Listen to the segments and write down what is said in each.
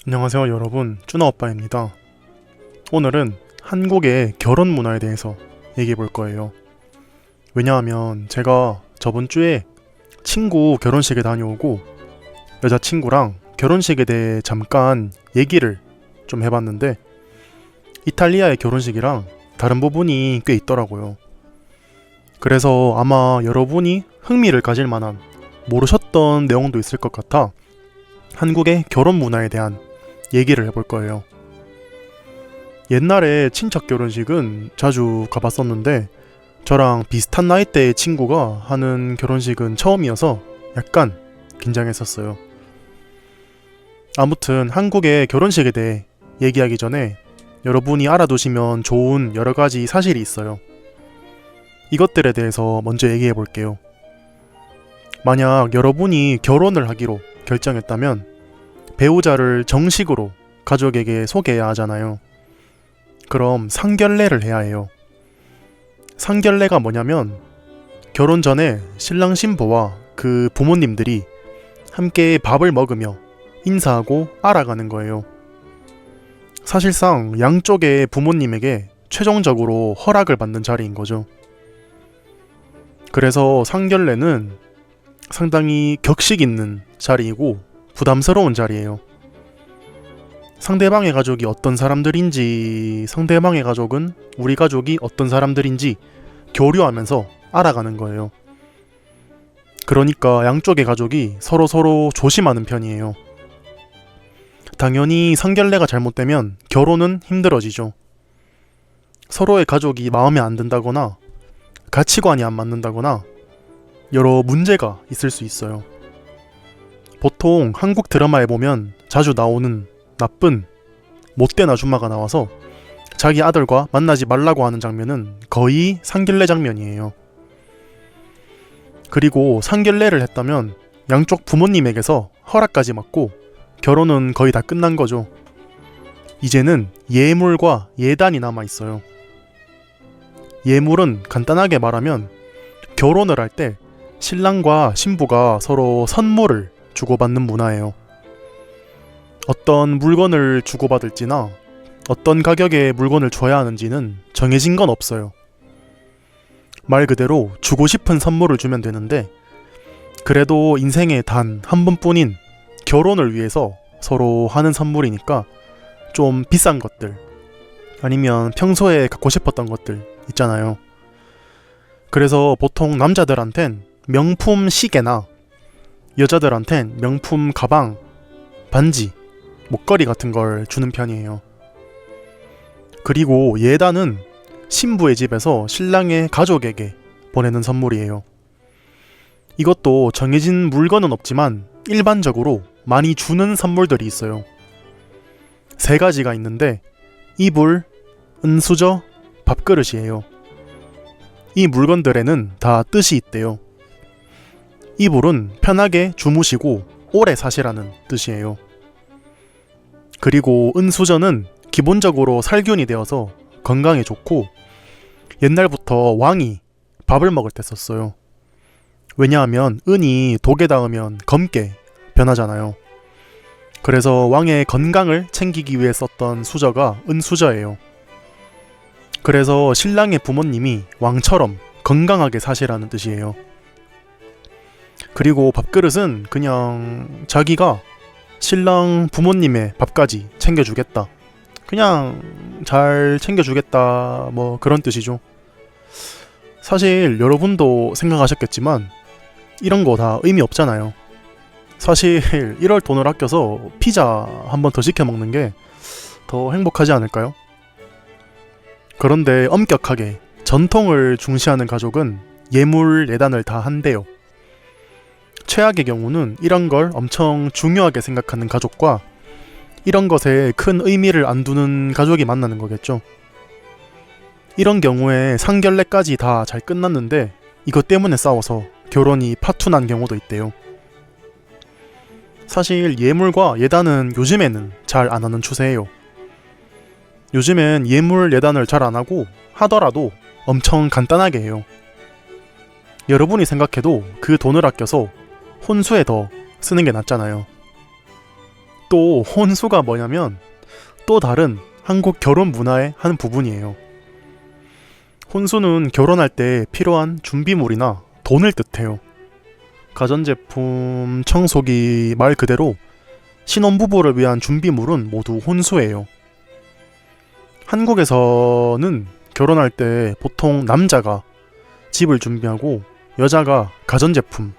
안녕하세요 여러분, 쭈나오빠입니다. 오늘은 한국의 결혼 문화에 대해서 얘기해 볼 거예요. 왜냐하면 제가 저번 주에 친구 결혼식에 다녀오고 여자친구랑 결혼식에 대해 잠깐 얘기를 좀 해봤는데 이탈리아의 결혼식이랑 다른 부분이 꽤 있더라고요. 그래서 아마 여러분이 흥미를 가질 만한 모르셨던 내용도 있을 것 같아 한국의 결혼 문화에 대한 얘기를 해볼 거예요. 옛날에 친척 결혼식은 자주 가봤었는데 저랑 비슷한 나이대의 친구가 하는 결혼식은 처음이어서 약간 긴장했었어요. 아무튼 한국의 결혼식에 대해 얘기하기 전에 여러분이 알아두시면 좋은 여러 가지 사실이 있어요. 이것들에 대해서 먼저 얘기해 볼게요. 만약 여러분이 결혼을 하기로 결정했다면 배우자를 정식으로 가족에게 소개해야 하잖아요. 그럼 상견례를 해야 해요. 상견례가 뭐냐면 결혼 전에 신랑 신부와 그 부모님들이 함께 밥을 먹으며 인사하고 알아가는 거예요. 사실상 양쪽의 부모님에게 최종적으로 허락을 받는 자리인 거죠. 그래서 상견례는 상당히 격식 있는 자리이고 부담스러운 자리예요. 상대방의 가족이 어떤 사람들인지, 상대방의 가족은 우리 가족이 어떤 사람들인지 교류하면서 알아가는 거예요. 그러니까 양쪽의 가족이 서로 조심하는 편이에요. 당연히 상견례가 잘못되면 결혼은 힘들어지죠. 서로의 가족이 마음에 안 든다거나 가치관이 안 맞는다거나 여러 문제가 있을 수 있어요. 보통 한국 드라마에 보면 자주 나오는 나쁜 못된 아줌마가 나와서 자기 아들과 만나지 말라고 하는 장면은 거의 상견례 장면이에요. 그리고 상견례를 했다면 양쪽 부모님에게서 허락까지 받고 결혼은 거의 다 끝난 거죠. 이제는 예물과 예단이 남아 있어요. 예물은 간단하게 말하면 결혼을 할 때 신랑과 신부가 서로 선물을 주고받는 문화예요. 어떤 물건을 주고받을지나 어떤 가격의 물건을 줘야 하는지는 정해진 건 없어요. 말 그대로 주고 싶은 선물을 주면 되는데 그래도 인생에 단 한 번뿐인 결혼을 위해서 서로 하는 선물이니까 좀 비싼 것들 아니면 평소에 갖고 싶었던 것들 있잖아요. 그래서 보통 남자들한텐 명품 시계나 여자들한텐 명품 가방, 반지, 목걸이 같은 걸 주는 편이에요. 그리고 예단은 신부의 집에서 신랑의 가족에게 보내는 선물이에요. 이것도 정해진 물건은 없지만 일반적으로 많이 주는 선물들이 있어요. 3가지가 있는데 이불, 은수저, 밥그릇이에요. 이 물건들에는 다 뜻이 있대요. 이불은 편하게 주무시고 오래 사시라는 뜻이에요. 그리고 은수저는 기본적으로 살균이 되어서 건강에 좋고 옛날부터 왕이 밥을 먹을 때 썼어요. 왜냐하면 은이 독에 닿으면 검게 변하잖아요. 그래서 왕의 건강을 챙기기 위해 썼던 수저가 은수저예요. 그래서 신랑의 부모님이 왕처럼 건강하게 사시라는 뜻이에요. 그리고 밥그릇은 그냥 자기가 신랑 부모님의 밥까지 챙겨주겠다, 그냥 잘 챙겨주겠다, 뭐 그런 뜻이죠. 사실 여러분도 생각하셨겠지만 이런 거 다 의미 없잖아요. 사실 이럴 돈을 아껴서 피자 한 번 더 시켜 먹는 게 더 행복하지 않을까요? 그런데 엄격하게 전통을 중시하는 가족은 예물 예단을 다 한대요. 최악의 경우는 이런 걸 엄청 중요하게 생각하는 가족과 이런 것에 큰 의미를 안 두는 가족이 만나는 거겠죠. 이런 경우에 상견례까지 다 잘 끝났는데 이것 때문에 싸워서 결혼이 파투난 경우도 있대요. 사실 예물과 예단은 요즘에는 잘 안 하는 추세예요. 요즘엔 예물 예단을 잘 안 하고 하더라도 엄청 간단하게 해요. 여러분이 생각해도 그 돈을 아껴서 혼수에 더 쓰는 게 낫잖아요. 또 혼수가 뭐냐면 또 다른 한국 결혼 문화의 한 부분이에요. 혼수는 결혼할 때 필요한 준비물이나 돈을 뜻해요. 가전제품, 청소기 말 그대로 신혼부부를 위한 준비물은 모두 혼수예요. 한국에서는 결혼할 때 보통 남자가 집을 준비하고 여자가 가전제품,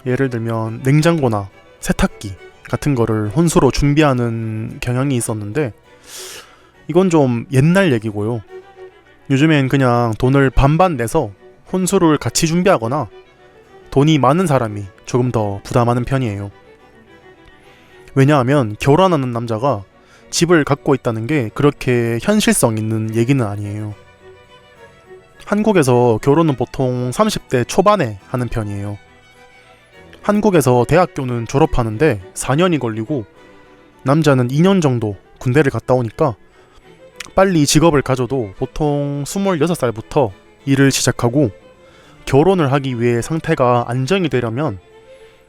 예를 들면 냉장고나 세탁기 같은 거를 혼수로 준비하는 경향이 있었는데 이건 좀 옛날 얘기고요. 요즘엔 그냥 돈을 반반 내서 혼수를 같이 준비하거나 돈이 많은 사람이 조금 더 부담하는 편이에요. 왜냐하면 결혼하는 남자가 집을 갖고 있다는 게 그렇게 현실성 있는 얘기는 아니에요. 한국에서 결혼은 보통 30대 초반에 하는 편이에요. 한국에서 대학교는 졸업하는데 4년이 걸리고 남자는 2년 정도 군대를 갔다 오니까 빨리 직업을 가져도 보통 26살부터 일을 시작하고 결혼을 하기 위해 상태가 안정이 되려면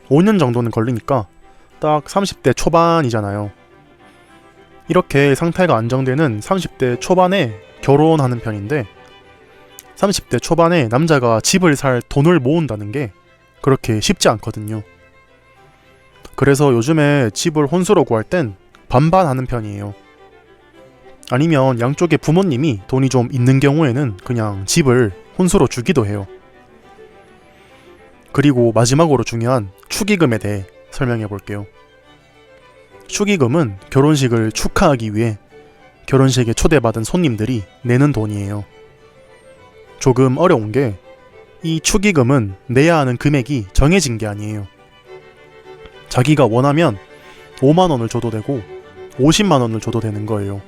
5년 정도는 걸리니까 딱 30대 초반이잖아요. 이렇게 상태가 안정되는 30대 초반에 결혼하는 편인데 30대 초반에 남자가 집을 살 돈을 모은다는 게 그렇게 쉽지 않거든요. 그래서 요즘에 집을 혼수로 구할 땐 반반 하는 편이에요. 아니면 양쪽의 부모님이 돈이 좀 있는 경우에는 그냥 집을 혼수로 주기도 해요. 그리고 마지막으로 중요한 축의금에 대해 설명해 볼게요. 축의금은 결혼식을 축하하기 위해 결혼식에 초대받은 손님들이 내는 돈이에요. 조금 어려운 게 이 축의금은 내야 하는 금액이 정해진 게 아니에요. 자기가 원하면 5만 원을 줘도 되고 50만 원을 줘도 되는 거예요.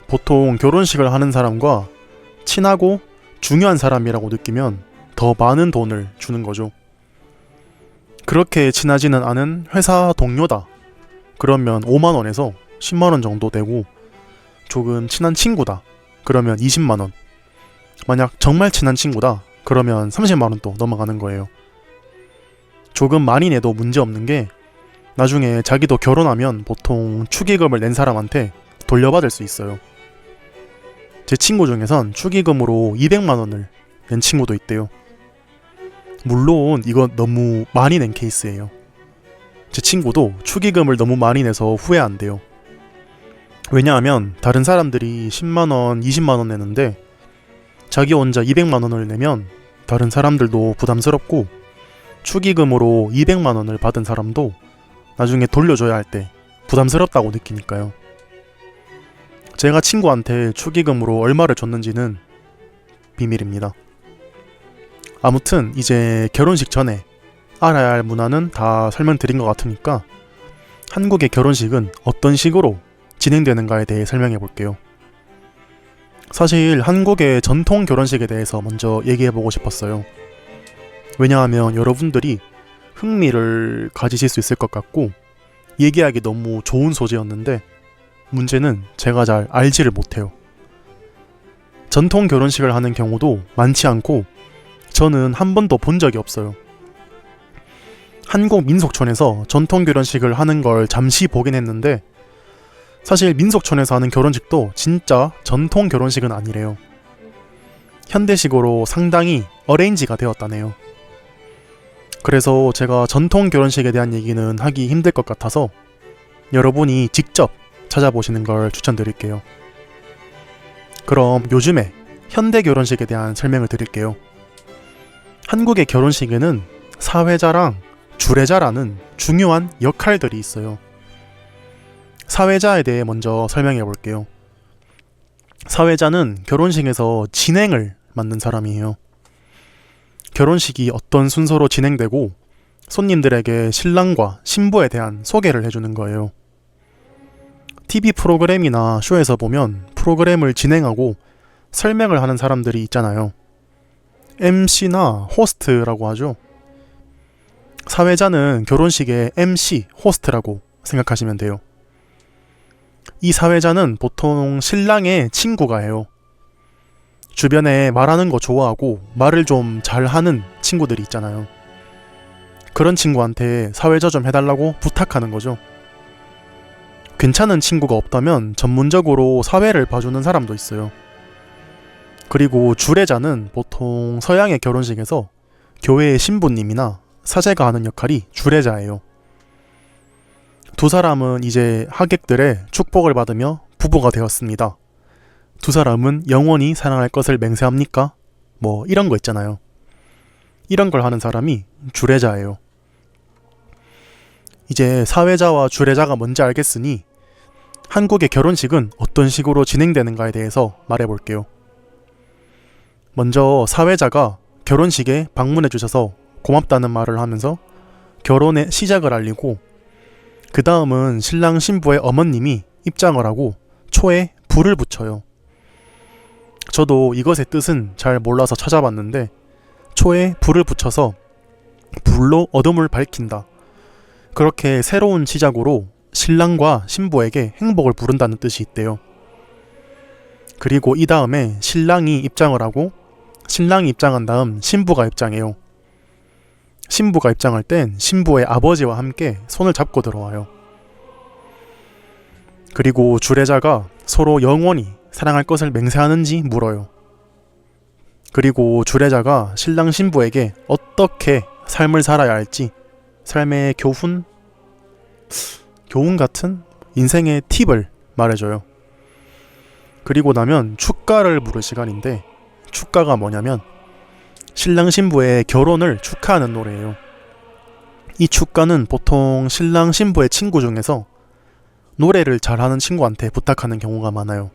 보통 결혼식을 하는 사람과 친하고 중요한 사람이라고 느끼면 더 많은 돈을 주는 거죠. 그렇게 친하지는 않은 회사 동료다. 그러면 5만 원에서 10만 원 정도 되고 조금 친한 친구다. 그러면 20만 원. 만약 정말 친한 친구다. 그러면 30만 원 또 넘어가는 거예요. 조금 많이 내도 문제 없는 게 나중에 자기도 결혼하면 보통 축의금을 낸 사람한테 돌려받을 수 있어요. 제 친구 중에선 축의금으로 200만 원을 낸 친구도 있대요. 물론 이건 너무 많이 낸 케이스예요. 제 친구도 축의금을 너무 많이 내서 후회한대요. 왜냐하면 다른 사람들이 10만 원, 20만 원 내는데 자기 혼자 200만 원을 내면 다른 사람들도 부담스럽고 축의금으로 200만 원을 받은 사람도 나중에 돌려줘야 할 때 부담스럽다고 느끼니까요. 제가 친구한테 축의금으로 얼마를 줬는지는 비밀입니다. 아무튼 이제 결혼식 전에 알아야 할 문화는 다 설명드린 것 같으니까 한국의 결혼식은 어떤 식으로 진행되는가에 대해 설명해 볼게요. 사실 한국의 전통 결혼식에 대해서 먼저 얘기해보고 싶었어요. 왜냐하면 여러분들이 흥미를 가지실 수 있을 것 같고 얘기하기 너무 좋은 소재였는데 문제는 제가 잘 알지를 못해요. 전통 결혼식을 하는 경우도 많지 않고 저는 한 번도 본 적이 없어요. 한국 민속촌에서 전통 결혼식을 하는 걸 잠시 보긴 했는데 사실 민속촌에서 하는 결혼식도 진짜 전통 결혼식은 아니래요. 현대식으로 상당히 어레인지가 되었다네요. 그래서 제가 전통 결혼식에 대한 얘기는 하기 힘들 것 같아서 여러분이 직접 찾아보시는 걸 추천드릴게요. 그럼 요즘에 현대 결혼식에 대한 설명을 드릴게요. 한국의 결혼식에는 사회자랑 주례자라는 중요한 역할들이 있어요. 사회자에 대해 먼저 설명해 볼게요. 사회자는 결혼식에서 진행을 맡는 사람이에요. 결혼식이 어떤 순서로 진행되고 손님들에게 신랑과 신부에 대한 소개를 해주는 거예요. TV 프로그램이나 쇼에서 보면 프로그램을 진행하고 설명을 하는 사람들이 있잖아요. MC나 호스트라고 하죠. 사회자는 결혼식의 MC, 호스트라고 생각하시면 돼요. 이 사회자는 보통 신랑의 친구가 해요. 주변에 말하는 거 좋아하고 말을 좀 잘하는 친구들이 있잖아요. 그런 친구한테 사회자 좀 해달라고 부탁하는 거죠. 괜찮은 친구가 없다면 전문적으로 사회를 봐주는 사람도 있어요. 그리고 주례자는 보통 서양의 결혼식에서 교회의 신부님이나 사제가 하는 역할이 주례자예요. 두 사람은 이제 하객들의 축복을 받으며 부부가 되었습니다. 두 사람은 영원히 사랑할 것을 맹세합니까? 뭐 이런 거 있잖아요. 이런 걸 하는 사람이 주례자예요. 이제 사회자와 주례자가 뭔지 알겠으니 한국의 결혼식은 어떤 식으로 진행되는가에 대해서 말해볼게요. 먼저 사회자가 결혼식에 방문해 주셔서 고맙다는 말을 하면서 결혼의 시작을 알리고, 그 다음은 신랑 신부의 어머님이 입장을 하고 초에 불을 붙여요. 저도 이것의 뜻은 잘 몰라서 찾아봤는데, 초에 불을 붙여서 불로 어둠을 밝힌다. 그렇게 새로운 시작으로 신랑과 신부에게 행복을 부른다는 뜻이 있대요. 그리고 이 다음에 신랑이 입장을 하고, 신랑이 입장한 다음 신부가 입장해요. 신부가 입장할 땐 신부의 아버지와 함께 손을 잡고 들어와요. 그리고 주례자가 서로 영원히 사랑할 것을 맹세하는지 물어요. 그리고 주례자가 신랑 신부에게 어떻게 삶을 살아야 할지, 삶의 교훈 같은 인생의 팁을 말해줘요. 그리고 나면 축가를 부를 시간인데, 축가가 뭐냐면 신랑 신부의 결혼을 축하하는 노래예요. 이 축가는 보통 신랑 신부의 친구 중에서 노래를 잘하는 친구한테 부탁하는 경우가 많아요.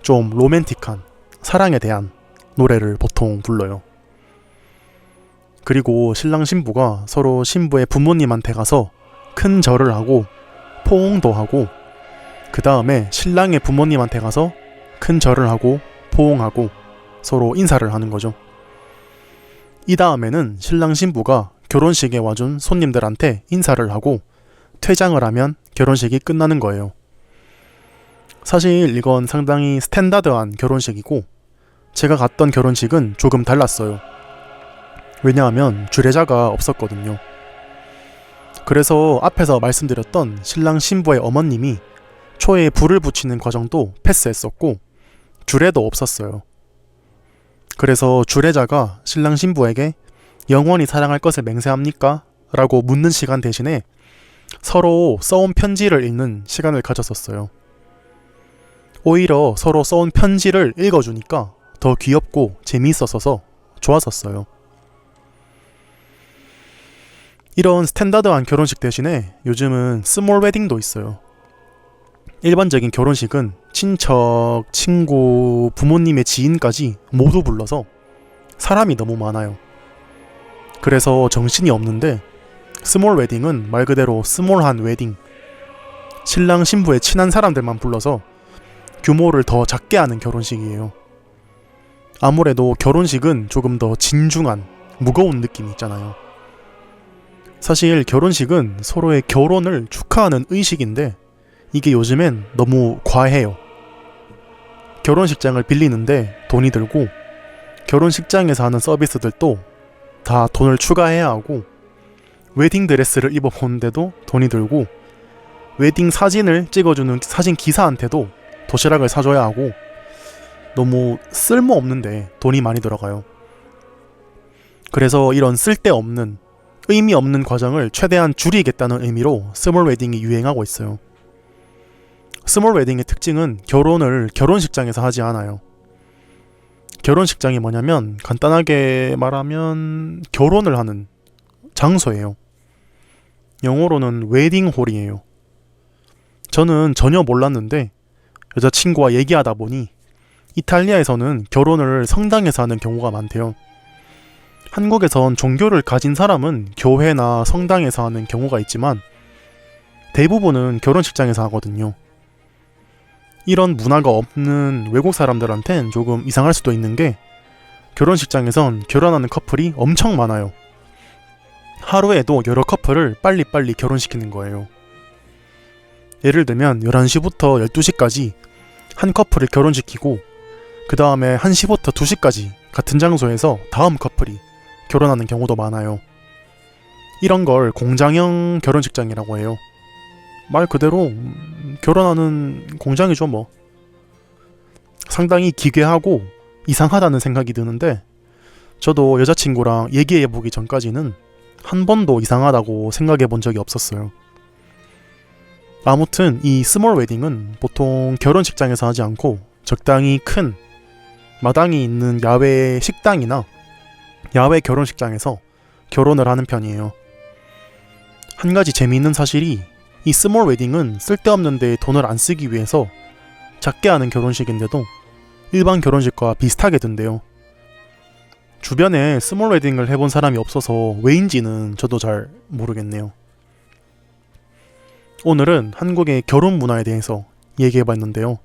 좀 로맨틱한 사랑에 대한 노래를 보통 불러요. 그리고 신랑 신부가 서로 신부의 부모님한테 가서 큰 절을 하고 포옹도 하고, 그 다음에 신랑의 부모님한테 가서 큰 절을 하고 포옹하고 서로 인사를 하는 거죠. 이 다음에는 신랑 신부가 결혼식에 와준 손님들한테 인사를 하고 퇴장을 하면 결혼식이 끝나는 거예요. 사실 이건 상당히 스탠다드한 결혼식이고, 제가 갔던 결혼식은 조금 달랐어요. 왜냐하면 주례자가 없었거든요. 그래서 앞에서 말씀드렸던 신랑 신부의 어머님이 초에 불을 붙이는 과정도 패스했었고 주례도 없었어요. 그래서 주례자가 신랑 신부에게 영원히 사랑할 것을 맹세합니까? 라고 묻는 시간 대신에 서로 써온 편지를 읽는 시간을 가졌었어요. 오히려 서로 써온 편지를 읽어주니까 더 귀엽고 재미있었어서 좋았었어요. 이런 스탠다드한 결혼식 대신에 요즘은 스몰 웨딩도 있어요. 일반적인 결혼식은 친척, 친구, 부모님의 지인까지 모두 불러서 사람이 너무 많아요. 그래서 정신이 없는데, 스몰 웨딩은 말 그대로 스몰한 웨딩, 신랑 신부의 친한 사람들만 불러서 규모를 더 작게 하는 결혼식이에요. 아무래도 결혼식은 조금 더 진중한, 무거운 느낌이 있잖아요. 사실 결혼식은 서로의 결혼을 축하하는 의식인데 이게 요즘엔 너무 과해요. 결혼식장을 빌리는데 돈이 들고, 결혼식장에서 하는 서비스들도 다 돈을 추가해야 하고, 웨딩드레스를 입어보는데도 돈이 들고, 웨딩 사진을 찍어주는 사진 기사한테도 도시락을 사줘야 하고, 너무 쓸모없는데 돈이 많이 들어가요. 그래서 이런 쓸데없는, 의미 없는 과정을 최대한 줄이겠다는 의미로 스몰 웨딩이 유행하고 있어요. 스몰 웨딩의 특징은 결혼을 결혼식장에서 하지 않아요. 결혼식장이 뭐냐면 간단하게 말하면 결혼을 하는 장소예요. 영어로는 웨딩홀이에요. 저는 전혀 몰랐는데 여자친구와 얘기하다 보니 이탈리아에서는 결혼을 성당에서 하는 경우가 많대요. 한국에선 종교를 가진 사람은 교회나 성당에서 하는 경우가 있지만 대부분은 결혼식장에서 하거든요. 이런 문화가 없는 외국 사람들한텐 조금 이상할 수도 있는 게, 결혼식장에선 결혼하는 커플이 엄청 많아요. 하루에도 여러 커플을 빨리빨리 결혼시키는 거예요. 예를 들면 11시부터 12시까지 한 커플을 결혼시키고, 그 다음에 1시부터 2시까지 같은 장소에서 다음 커플이 결혼하는 경우도 많아요. 이런 걸 공장형 결혼식장이라고 해요. 말 그대로 결혼하는 공장이죠 뭐. 상당히 기괴하고 이상하다는 생각이 드는데 저도 여자친구랑 얘기해보기 전까지는 한 번도 이상하다고 생각해본 적이 없었어요. 아무튼 이 스몰 웨딩은 보통 결혼식장에서 하지 않고 적당히 큰 마당이 있는 야외 식당이나 야외 결혼식장에서 결혼을 하는 편이에요. 한 가지 재미있는 사실이 이 스몰 웨딩은 쓸데없는데 돈을 안 쓰기 위해서 작게 하는 결혼식인데도 일반 결혼식과 비슷하게 든대요. 주변에 스몰 웨딩을 해본 사람이 없어서 왜인지는 저도 잘 모르겠네요. 오늘은 한국의 결혼 문화에 대해서 얘기해봤는데요.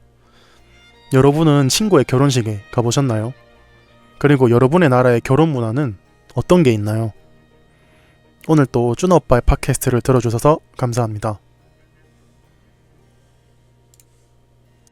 여러분은 친구의 결혼식에 가보셨나요? 그리고 여러분의 나라의 결혼 문화는 어떤 게 있나요? 오늘 또 쭈노오빠의 팟캐스트를 들어주셔서 감사합니다.